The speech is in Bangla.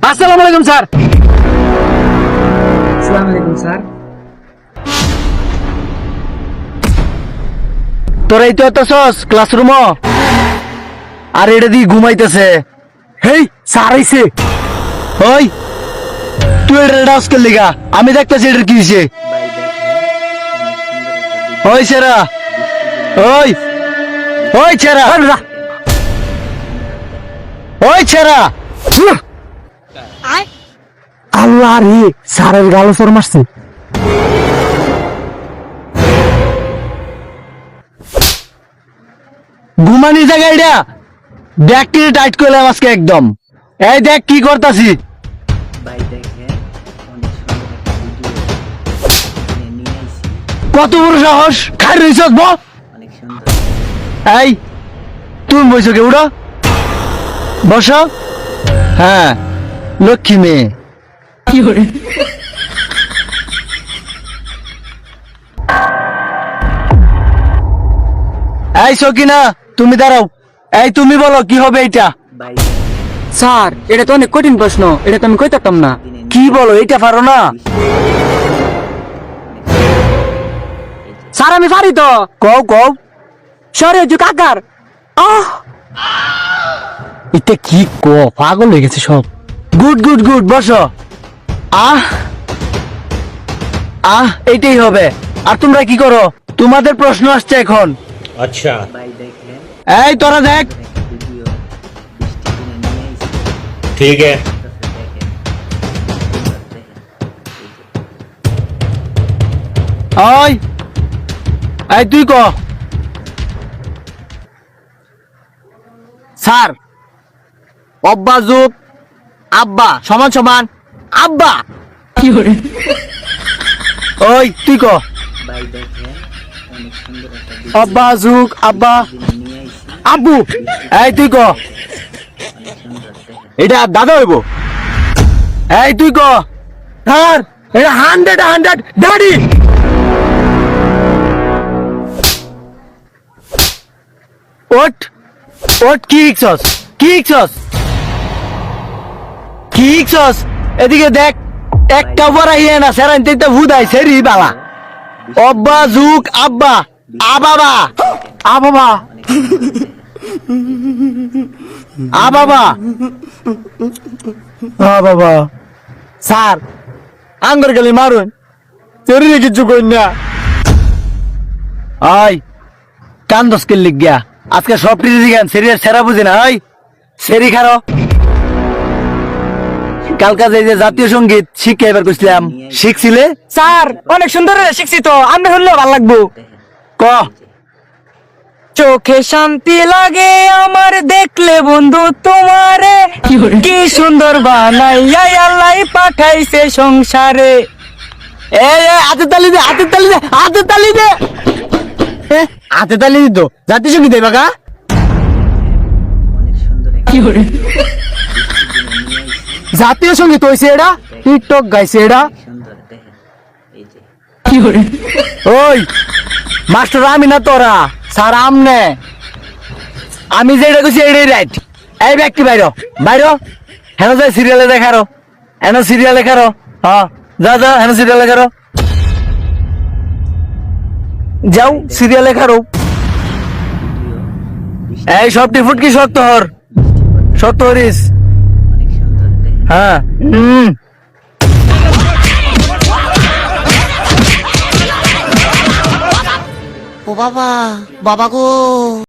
আসসালামু আলাইকুম স্যার। আসসালামু আলাইকুম স্যার। তোরাই তো এতছস ক্লাসরুম আর এটা দিয়ে ঘুমাইতেছে। হেই স্যার আইছে। ওই তুই এটা ডাউসকের লিগা আমি দেখতেছি এটার কি হয়েছে। ওই সেরা ওই ওই ছেড়া ওই ছেড়া আল্লাহ রে স্যারের গালো সর মারছে। ঘুমানি জায়গা এটা ব্যাগটি টাইট করলাম আজকে একদম। এই দেখ কি করতাছি। কত বড় সাহস খাই রইছ বল। এই তুমি বইছো কে উড়ো বসো। হ্যাঁ লক্ষ্মী মেয়ে। এই সকিনা তুমি দাঁড়াও। এই তুমি বলো কি হবে এটা। স্যার এটা তো অনেক কঠিন প্রশ্ন, এটা তো আমি কই পারতাম না। কি বলো এটা পারো না। স্যার আমি পারি তো। কও কও। সরে যুগ আকার। এটা কি কো পাগল হয়ে গেছে সব। গুড গুড গুড বসো। আহ আহ এইটাই হবে। আর তোমরা কি করো? তোমাদের প্রশ্ন আসছে এখন। अच्छा এই তোরা দেখ। ठीक है ওই এই তুই ক। স্যার অব্বা যুগ আব্বা সমান সমান আব্বা। ওই তুই ক। আব্বা যুগ আব্বা আব্বু। এই তুই ক। এটা দাদা হইব। এই তুই ক। স্যার এটা 100 ড্যাডি। ওট ওট কি ইকছস কি ইকছস কি ইকছস। এদিকে দেখ একটা বড় ইয়ে না সেরান তেতে ভুদাই সেরি বালা। অব্বা যুগ আব্বা আ বাবা আ বাবা আ বাবা আ বাবা। স্যার আঙ্গর গেলে মারুন শরীরে কিছু কই না। আই কান্দস কে লিখ গিয়া আজকে সব টিজি গান সেরিয়ার সেরা বুঝি না। ওই সেরি খারো। কালকা যে জাতীয় সঙ্গীত শিখে এবার কইছিলাম শিখছিলে। স্যার অনেক সুন্দর শিখছি তো, আমি শুনলেও ভালো লাগবো। ক। চোখে শান্তি লাগে আমার দেখলে বন্ধু তোমারে, কি সুন্দর বানাইয়া আল্লাহ পাঠাইছে সংসারে। হাতে তালি দে হাতে তালি দে হাতে তালি দে। হাতে তালি দিত জাতীয় সঙ্গীত দেবা কা। জাতীয় সঙ্গীত হয়েছে এটা টিকটক গাইছে এটা। ওই মাস্টার আমি না তোরা স্যার আমনে। আমি যেটা কইছি এটাই রাইট। এই ব্যক্তি বাইর বাইর হেন যাই সিরিয়ালে দেখারো হেন সিরিয়ালে খারো। হ্যাঁ যা যা হেন সিরিয়ালে খারো যাও সিরিয়ালে খারো। এই সবটি ফুটকি শক্ত হর শক্ত হরিস। হ্যাঁ ও বাবা বাবা গো।